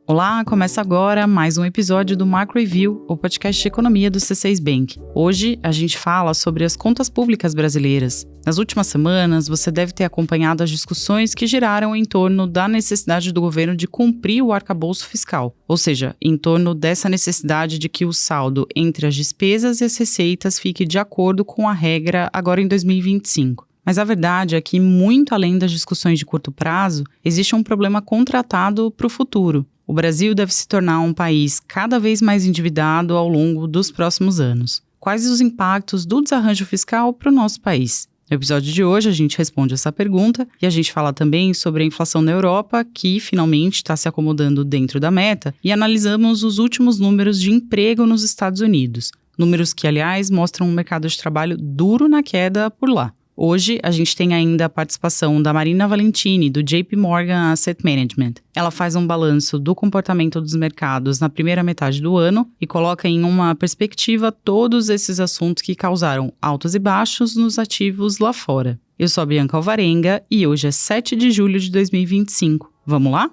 Olá, começa agora mais um episódio do Macro Review, o podcast de economia do C6 Bank. Hoje a gente fala sobre as contas públicas brasileiras. Nas últimas semanas, você deve ter acompanhado as discussões que giraram em torno da necessidade do governo de cumprir o arcabouço fiscal, ou seja, em torno dessa necessidade de que o saldo entre as despesas e as receitas fique de acordo com a regra agora em 2025. Mas a verdade é que, muito além das discussões de curto prazo, existe um problema contratado para o futuro. O Brasil deve se tornar um país cada vez mais endividado ao longo dos próximos anos. Quais os impactos do desarranjo fiscal para o nosso país? No episódio de hoje, a gente responde essa pergunta e a gente fala também sobre a inflação na Europa, que finalmente está se acomodando dentro da meta, e analisamos os últimos números de emprego nos Estados Unidos. Números que, aliás, mostram um mercado de trabalho duro na queda por lá. Hoje, a gente tem ainda a participação da Marina Valentini, do JP Morgan Asset Management. Ela faz um balanço do comportamento dos mercados na primeira metade do ano e coloca em uma perspectiva todos esses assuntos que causaram altos e baixos nos ativos lá fora. Eu sou a Bianca Alvarenga e hoje é 7 de julho de 2025. Vamos lá?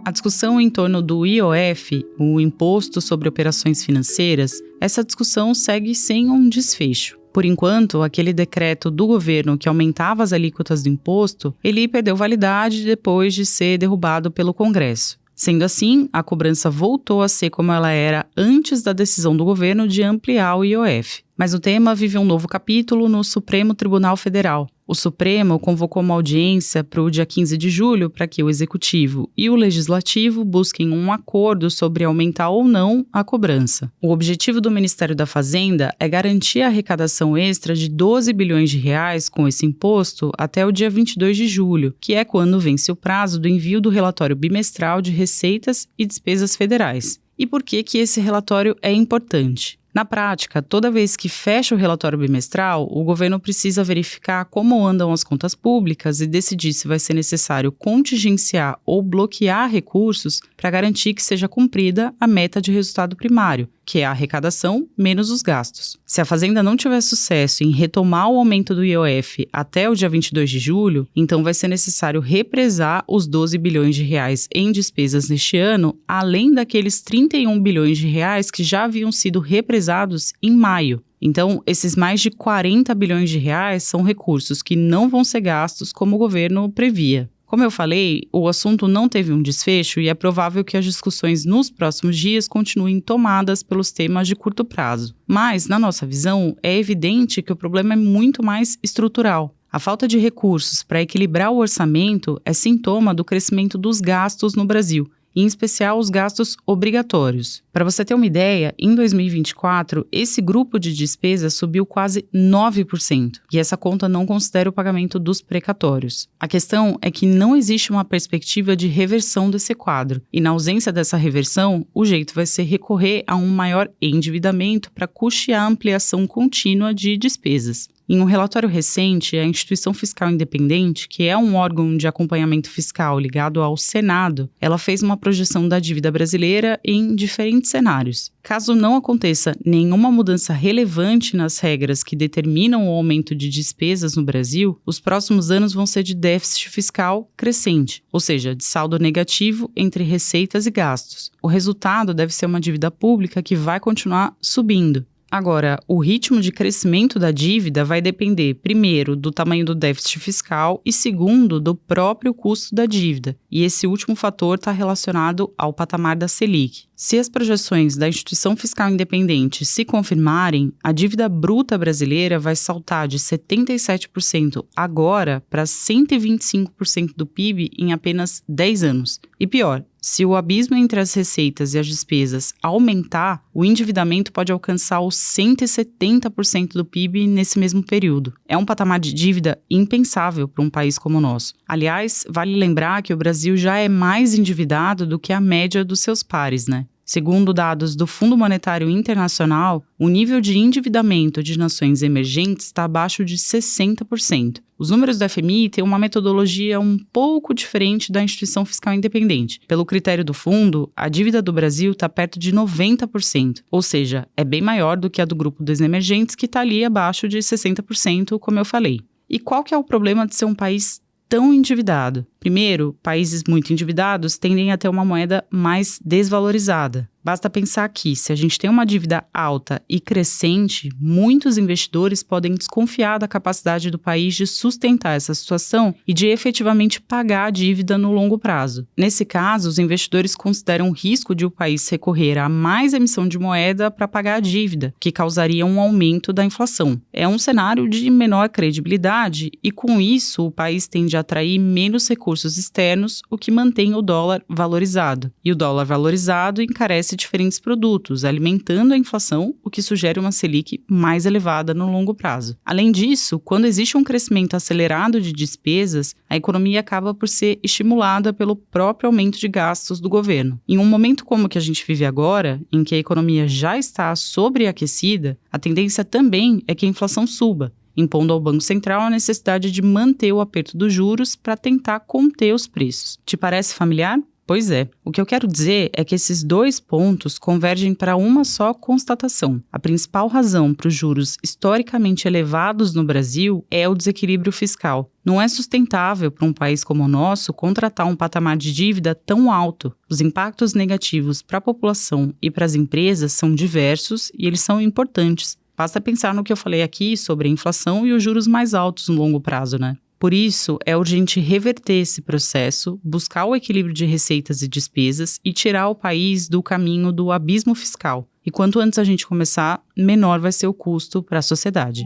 A discussão em torno do IOF, o Imposto sobre Operações Financeiras, essa discussão segue sem um desfecho. Por enquanto, aquele decreto do governo que aumentava as alíquotas do imposto, ele perdeu validade depois de ser derrubado pelo Congresso. Sendo assim, a cobrança voltou a ser como ela era antes da decisão do governo de ampliar o IOF. Mas o tema vive um novo capítulo no Supremo Tribunal Federal. O Supremo convocou uma audiência para o dia 15 de julho para que o Executivo e o Legislativo busquem um acordo sobre aumentar ou não a cobrança. O objetivo do Ministério da Fazenda é garantir a arrecadação extra de 12 bilhões de reais com esse imposto até o dia 22 de julho, que é quando vence o prazo do envio do relatório bimestral de receitas e despesas federais. E por que esse relatório é importante? Na prática, toda vez que fecha o relatório bimestral, o governo precisa verificar como andam as contas públicas e decidir se vai ser necessário contingenciar ou bloquear recursos para garantir que seja cumprida a meta de resultado primário, que é a arrecadação menos os gastos. Se a Fazenda não tiver sucesso em retomar o aumento do IOF até o dia 22 de julho, então vai ser necessário represar os 12 bilhões de reais em despesas neste ano, além daqueles 31 bilhões de reais que já haviam sido represados em maio. Então, esses mais de 40 bilhões de reais são recursos que não vão ser gastos como o governo previa. Como eu falei, o assunto não teve um desfecho e é provável que as discussões nos próximos dias continuem tomadas pelos temas de curto prazo. Mas, na nossa visão, é evidente que o problema é muito mais estrutural. A falta de recursos para equilibrar o orçamento é sintoma do crescimento dos gastos no Brasil, em especial os gastos obrigatórios. Para você ter uma ideia, em 2024, esse grupo de despesas subiu quase 9%, e essa conta não considera o pagamento dos precatórios. A questão é que não existe uma perspectiva de reversão desse quadro, e na ausência dessa reversão, o jeito vai ser recorrer a um maior endividamento para custear a ampliação contínua de despesas. Em um relatório recente, a Instituição Fiscal Independente, que é um órgão de acompanhamento fiscal ligado ao Senado, ela fez uma projeção da dívida brasileira em diferentes cenários. Caso não aconteça nenhuma mudança relevante nas regras que determinam o aumento de despesas no Brasil, os próximos anos vão ser de déficit fiscal crescente, ou seja, de saldo negativo entre receitas e gastos. O resultado deve ser uma dívida pública que vai continuar subindo. Agora, o ritmo de crescimento da dívida vai depender, primeiro, do tamanho do déficit fiscal e, segundo, do próprio custo da dívida. E esse último fator está relacionado ao patamar da Selic. Se as projeções da Instituição Fiscal Independente se confirmarem, a dívida bruta brasileira vai saltar de 77% agora para 125% do PIB em apenas 10 anos. E pior, se o abismo entre as receitas e as despesas aumentar, o endividamento pode alcançar os 170% do PIB nesse mesmo período. É um patamar de dívida impensável para um país como o nosso. Aliás, vale lembrar que o Brasil já é mais endividado do que a média dos seus pares, né? Segundo dados do Fundo Monetário Internacional, o nível de endividamento de nações emergentes está abaixo de 60%. Os números do FMI têm uma metodologia um pouco diferente da Instituição Fiscal Independente. Pelo critério do fundo, a dívida do Brasil está perto de 90%, ou seja, é bem maior do que a do grupo dos emergentes, que está ali abaixo de 60%, como eu falei. E qual que é o problema de ser um país tão endividado? Primeiro, países muito endividados tendem a ter uma moeda mais desvalorizada. Basta pensar que, se a gente tem uma dívida alta e crescente, muitos investidores podem desconfiar da capacidade do país de sustentar essa situação e de efetivamente pagar a dívida no longo prazo. Nesse caso, os investidores consideram o risco de o país recorrer a mais emissão de moeda para pagar a dívida, que causaria um aumento da inflação. É um cenário de menor credibilidade e, com isso, o país tende a atrair menos recursos externos, o que mantém o dólar valorizado. E o dólar valorizado encarece diferentes produtos, alimentando a inflação, o que sugere uma Selic mais elevada no longo prazo. Além disso, quando existe um crescimento acelerado de despesas, a economia acaba por ser estimulada pelo próprio aumento de gastos do governo. Em um momento como o que a gente vive agora, em que a economia já está sobreaquecida, a tendência também é que a inflação suba, impondo ao Banco Central a necessidade de manter o aperto dos juros para tentar conter os preços. Te parece familiar? Pois é. O que eu quero dizer é que esses dois pontos convergem para uma só constatação. A principal razão para os juros historicamente elevados no Brasil é o desequilíbrio fiscal. Não é sustentável para um país como o nosso contratar um patamar de dívida tão alto. Os impactos negativos para a população e para as empresas são diversos e eles são importantes. Basta pensar no que eu falei aqui sobre a inflação e os juros mais altos no longo prazo, né? Por isso, é urgente reverter esse processo, buscar o equilíbrio de receitas e despesas e tirar o país do caminho do abismo fiscal. E quanto antes a gente começar, menor vai ser o custo para a sociedade.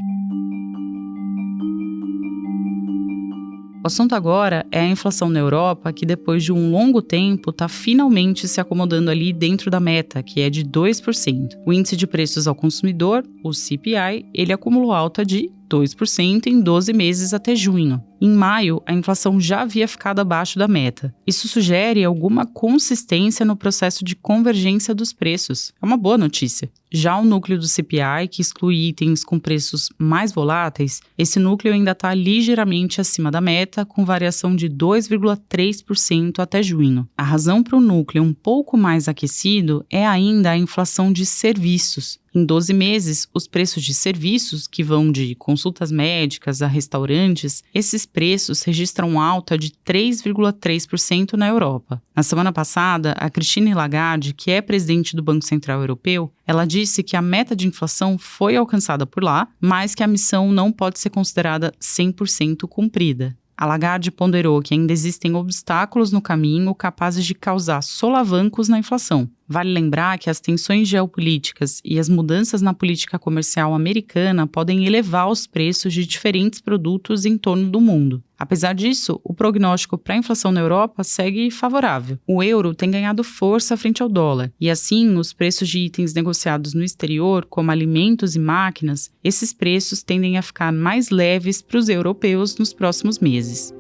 O assunto agora é a inflação na Europa, que depois de um longo tempo está finalmente se acomodando ali dentro da meta, que é de 2%. O índice de preços ao consumidor, o CPI, ele acumulou alta de 2% em 12 meses até junho. Em maio, a inflação já havia ficado abaixo da meta. Isso sugere alguma consistência no processo de convergência dos preços. É uma boa notícia. Já o núcleo do CPI, que exclui itens com preços mais voláteis, esse núcleo ainda está ligeiramente acima da meta, com variação de 2,3% até junho. A razão para o núcleo um pouco mais aquecido é ainda a inflação de serviços. Em 12 meses, os preços de serviços, que vão de consultas médicas a restaurantes, esses preços registram alta de 3,3% na Europa. Na semana passada, a Christine Lagarde, que é presidente do Banco Central Europeu, ela disse que a meta de inflação foi alcançada por lá, mas que a missão não pode ser considerada 100% cumprida. A Lagarde ponderou que ainda existem obstáculos no caminho capazes de causar solavancos na inflação. Vale lembrar que as tensões geopolíticas e as mudanças na política comercial americana podem elevar os preços de diferentes produtos em torno do mundo. Apesar disso, o prognóstico para a inflação na Europa segue favorável. O euro tem ganhado força frente ao dólar, e assim, os preços de itens negociados no exterior, como alimentos e máquinas, esses preços tendem a ficar mais leves para os europeus nos próximos meses.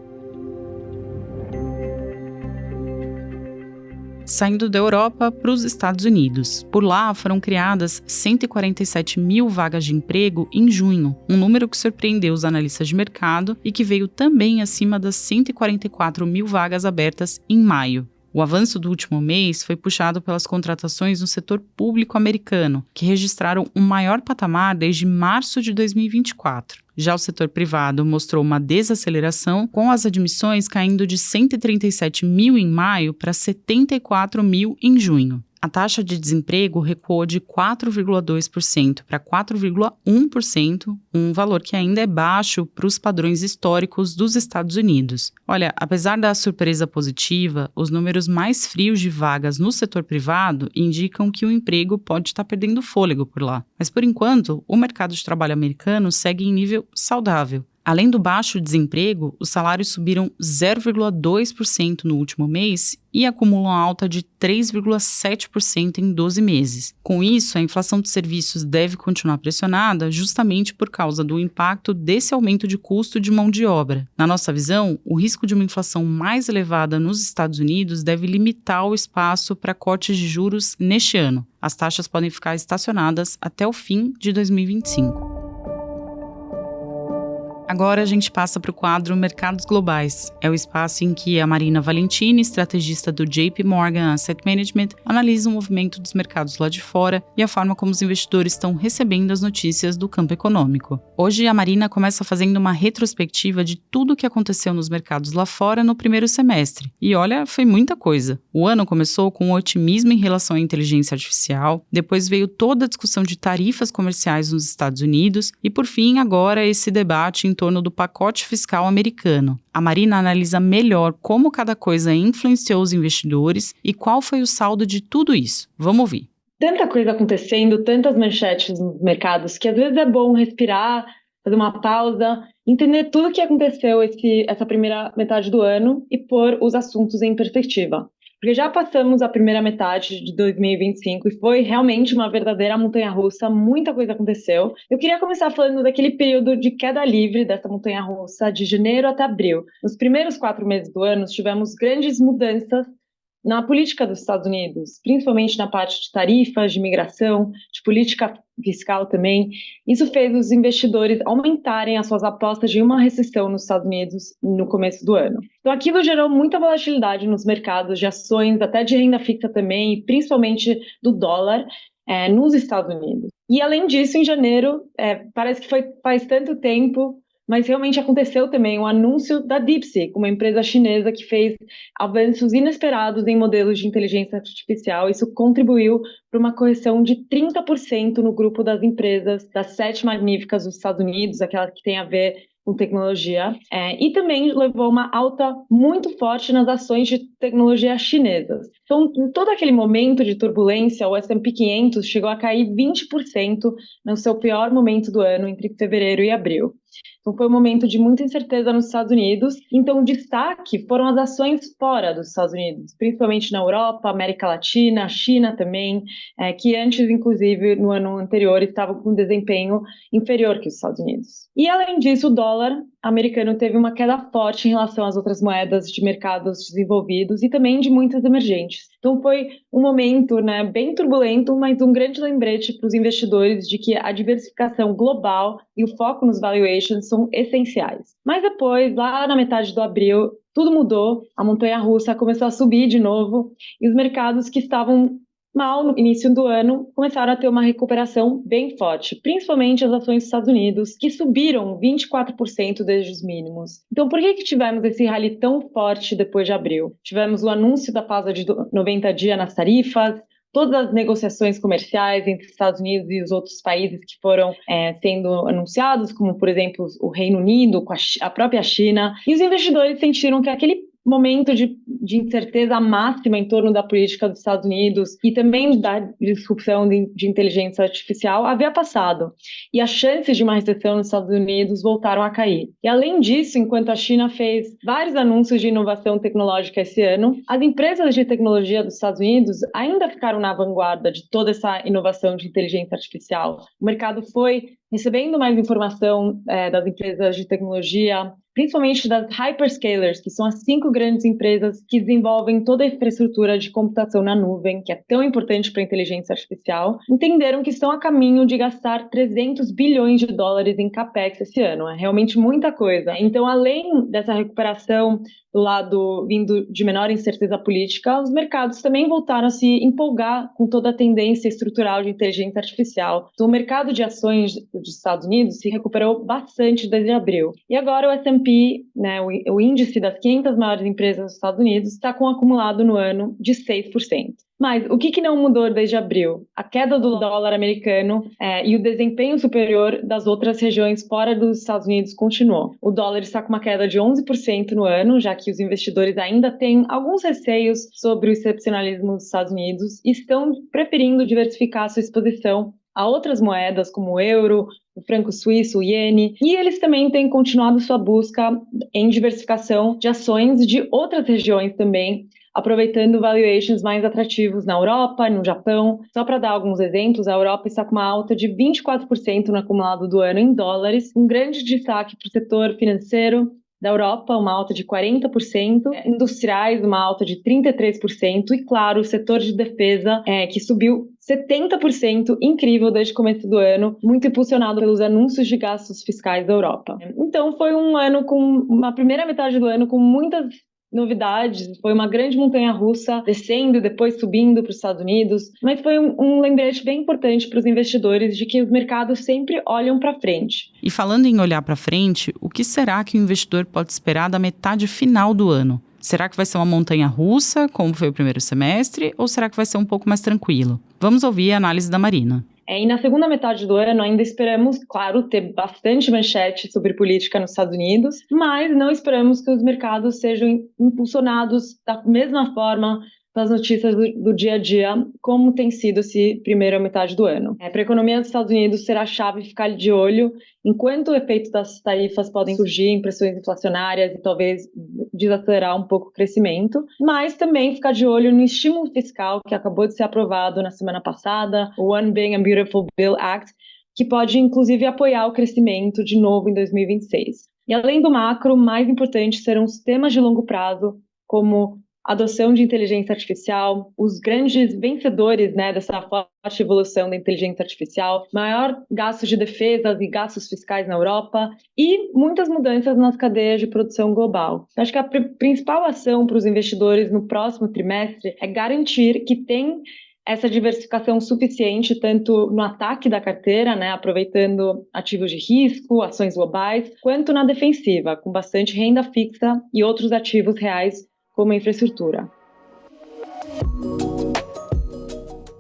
Saindo da Europa para os Estados Unidos. Por lá, foram criadas 147 mil vagas de emprego em junho, um número que surpreendeu os analistas de mercado e que veio também acima das 144 mil vagas abertas em maio. O avanço do último mês foi puxado pelas contratações no setor público americano, que registraram o maior patamar desde março de 2024. Já o setor privado mostrou uma desaceleração, com as admissões caindo de 137 mil em maio para 74 mil em junho. A taxa de desemprego recuou de 4,2% para 4,1%, um valor que ainda é baixo para os padrões históricos dos Estados Unidos. Olha, apesar da surpresa positiva, os números mais frios de vagas no setor privado indicam que o emprego pode estar perdendo fôlego por lá. Mas, por enquanto, o mercado de trabalho americano segue em nível saudável. Além do baixo desemprego, os salários subiram 0,2% no último mês e acumulam alta de 3,7% em 12 meses. Com isso, a inflação de serviços deve continuar pressionada justamente por causa do impacto desse aumento de custo de mão de obra. Na nossa visão, o risco de uma inflação mais elevada nos Estados Unidos deve limitar o espaço para cortes de juros neste ano. As taxas podem ficar estacionadas até o fim de 2025. Agora a gente passa para o quadro Mercados Globais. É o espaço em que a Marina Valentini, estrategista do JP Morgan Asset Management, analisa o movimento dos mercados lá de fora e a forma como os investidores estão recebendo as notícias do campo econômico. Hoje a Marina começa fazendo uma retrospectiva de tudo o que aconteceu nos mercados lá fora no primeiro semestre. E olha, foi muita coisa. O ano começou com um otimismo em relação à inteligência artificial, depois veio toda a discussão de tarifas comerciais nos Estados Unidos e, por fim, agora esse debate em torno do pacote fiscal americano. A Marina analisa melhor como cada coisa influenciou os investidores e qual foi o saldo de tudo isso. Vamos ouvir. Tanta coisa acontecendo, tantas manchetes nos mercados, que às vezes é bom respirar, fazer uma pausa, entender tudo o que aconteceu essa primeira metade do ano e pôr os assuntos em perspectiva. Porque já passamos a primeira metade de 2025 e foi realmente uma verdadeira montanha-russa, muita coisa aconteceu. Eu queria começar falando daquele período de queda livre dessa montanha-russa, de janeiro até abril. Nos primeiros 4 meses do ano, tivemos grandes mudanças na política dos Estados Unidos, principalmente na parte de tarifas, de imigração, de política fiscal também. Isso fez os investidores aumentarem as suas apostas de uma recessão nos Estados Unidos no começo do ano. Então aquilo gerou muita volatilidade nos mercados de ações, até de renda fixa também, e principalmente do dólar, nos Estados Unidos. E além disso, em janeiro, parece que faz tanto tempo, mas realmente aconteceu também um anúncio da DeepSeek, uma empresa chinesa que fez avanços inesperados em modelos de inteligência artificial. Isso contribuiu para uma correção de 30% no grupo das empresas das 7 magníficas dos Estados Unidos, aquelas que têm a ver com tecnologia, e também levou uma alta muito forte nas ações de tecnologia chinesas. Então, em todo aquele momento de turbulência, o S&P 500 chegou a cair 20% no seu pior momento do ano, entre fevereiro e abril. Então, foi um momento de muita incerteza nos Estados Unidos. Então, o destaque foram as ações fora dos Estados Unidos, principalmente na Europa, América Latina, China também, que antes, inclusive, no ano anterior, estavam com desempenho inferior que os Estados Unidos. E, além disso, o dólar americano teve uma queda forte em relação às outras moedas de mercados desenvolvidos e também de muitas emergentes. Então, foi um momento, bem turbulento, mas um grande lembrete para os investidores de que a diversificação global e o foco nos valuations são essenciais. Mas depois, lá na metade do abril, tudo mudou, a montanha-russa começou a subir de novo e os mercados que estavam mal no início do ano começaram a ter uma recuperação bem forte, principalmente as ações dos Estados Unidos, que subiram 24% desde os mínimos. Então, por que tivemos esse rally tão forte depois de abril? Tivemos o anúncio da pausa de 90 dias nas tarifas, todas as negociações comerciais entre os Estados Unidos e os outros países que foram sendo anunciados, como, por exemplo, o Reino Unido, com a própria China, e os investidores sentiram que aquele momento de incerteza máxima em torno da política dos Estados Unidos e também da disrupção de inteligência artificial havia passado. E as chances de uma recessão nos Estados Unidos voltaram a cair. E além disso, enquanto a China fez vários anúncios de inovação tecnológica esse ano, as empresas de tecnologia dos Estados Unidos ainda ficaram na vanguarda de toda essa inovação de inteligência artificial. O mercado foi recebendo mais informação das empresas de tecnologia, principalmente das hyperscalers, que são as 5 grandes empresas que desenvolvem toda a infraestrutura de computação na nuvem, que é tão importante para a inteligência artificial, entenderam que estão a caminho de gastar 300 bilhões de dólares em capex esse ano. É realmente muita coisa. Então, além dessa recuperação do lado vindo de menor incerteza política, os mercados também voltaram a se empolgar com toda a tendência estrutural de inteligência artificial. Então, o mercado de ações dos Estados Unidos se recuperou bastante desde abril. E agora o S&P, o índice das 500 maiores empresas dos Estados Unidos, está com um acumulado no ano de 6%. Mas o que não mudou desde abril? A queda do dólar americano e o desempenho superior das outras regiões fora dos Estados Unidos continuou. O dólar está com uma queda de 11% no ano, já que os investidores ainda têm alguns receios sobre o excepcionalismo dos Estados Unidos e estão preferindo diversificar sua exposição a outras moedas como o euro, o franco suíço, o iene, e eles também têm continuado sua busca em diversificação de ações de outras regiões também, aproveitando valuations mais atrativos na Europa, no Japão. Só para dar alguns exemplos, a Europa está com uma alta de 24% no acumulado do ano em dólares, um grande destaque para o setor financeiro da Europa, uma alta de 40%, industriais, uma alta de 33%, e claro, o setor de defesa, que subiu 70% incrível desde o começo do ano, muito impulsionado pelos anúncios de gastos fiscais da Europa. Então foi um ano com uma primeira metade do ano com muitas novidades, foi uma grande montanha-russa, descendo e depois subindo para os Estados Unidos, mas foi um lembrete bem importante para os investidores de que os mercados sempre olham para frente. E falando em olhar para frente, o que será que o investidor pode esperar da metade final do ano? Será que vai ser uma montanha-russa, como foi o primeiro semestre, ou será que vai ser um pouco mais tranquilo? Vamos ouvir a análise da Marina. E na segunda metade do ano ainda esperamos, claro, ter bastante manchete sobre política nos Estados Unidos, mas não esperamos que os mercados sejam impulsionados da mesma forma pelas notícias do dia a dia, como tem sido essa primeira metade do ano. Para a economia dos Estados Unidos será a chave ficar de olho, enquanto o efeito das tarifas podem surgir em pressões inflacionárias e talvez desacelerar um pouco o crescimento, mas também ficar de olho no estímulo fiscal que acabou de ser aprovado na semana passada, o One Big and Beautiful Bill Act, que pode inclusive apoiar o crescimento de novo em 2026. E além do macro, mais importante serão os temas de longo prazo, como adoção de inteligência artificial, os grandes vencedores dessa forte evolução da inteligência artificial, maior gasto de defesa e gastos fiscais na Europa e muitas mudanças nas cadeias de produção global. Eu acho que a principal ação para os investidores no próximo trimestre é garantir que tem essa diversificação suficiente, tanto no ataque da carteira, aproveitando ativos de risco, ações globais, quanto na defensiva, com bastante renda fixa e outros ativos reais como a infraestrutura.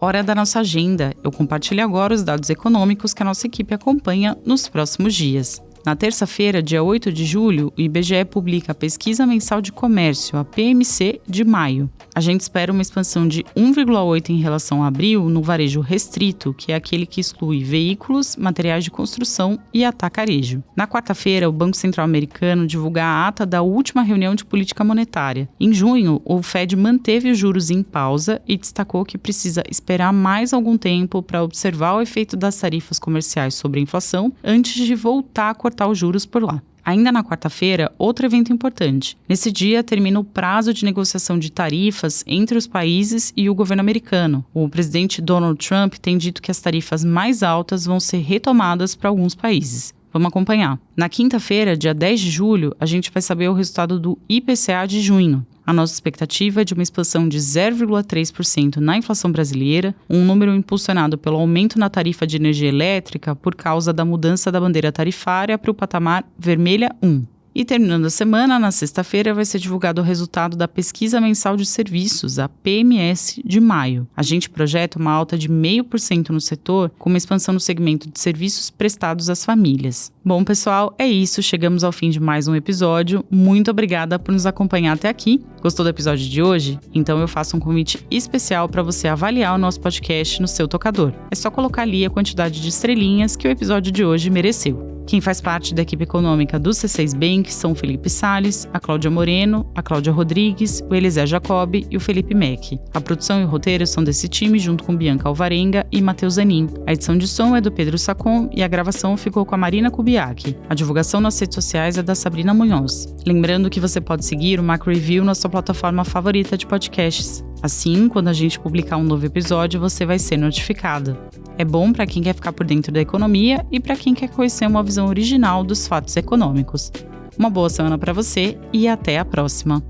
Hora da nossa agenda. Eu compartilho agora os dados econômicos que a nossa equipe acompanha nos próximos dias. Na terça-feira, dia 8 de julho, o IBGE publica a Pesquisa Mensal de Comércio, a PMC, de maio. A gente espera uma expansão de 1,8% em relação a abril no varejo restrito, que é aquele que exclui veículos, materiais de construção e atacarejo. Na quarta-feira, o Banco Central Americano divulga a ata da última reunião de política monetária. Em junho, o Fed manteve os juros em pausa e destacou que precisa esperar mais algum tempo para observar o efeito das tarifas comerciais sobre a inflação antes de voltar a cortar os juros por lá. Ainda na quarta-feira, outro evento importante. Nesse dia, termina o prazo de negociação de tarifas entre os países e o governo americano. O presidente Donald Trump tem dito que as tarifas mais altas vão ser retomadas para alguns países. Vamos acompanhar. Na quinta-feira, dia 10 de julho, a gente vai saber o resultado do IPCA de junho. A nossa expectativa é de uma expansão de 0,3% na inflação brasileira, um número impulsionado pelo aumento na tarifa de energia elétrica por causa da mudança da bandeira tarifária para o patamar vermelha 1. E terminando a semana, na sexta-feira, vai ser divulgado o resultado da Pesquisa Mensal de Serviços, a PMS, de maio. A gente projeta uma alta de 0,5% no setor, com uma expansão no segmento de serviços prestados às famílias. Bom, pessoal, é isso. Chegamos ao fim de mais um episódio. Muito obrigada por nos acompanhar até aqui. Gostou do episódio de hoje? Então eu faço um convite especial para você avaliar o nosso podcast no seu tocador. É só colocar ali a quantidade de estrelinhas que o episódio de hoje mereceu. Quem faz parte da equipe econômica do C6 Bank são o Felipe Salles, a Cláudia Moreno, a Cláudia Rodrigues, o Elisé Jacob e o Felipe Mack. A produção e o roteiro são desse time junto com Bianca Alvarenga e Matheus Zanin. A edição de som é do Pedro Sacon e a gravação ficou com a Marina Kubiak. A divulgação nas redes sociais é da Sabrina Munhoz. Lembrando que você pode seguir o Macro Review na sua plataforma favorita de podcasts. Assim, quando a gente publicar um novo episódio, você vai ser notificado. É bom para quem quer ficar por dentro da economia e para quem quer conhecer uma visão original dos fatos econômicos. Uma boa semana para você e até a próxima!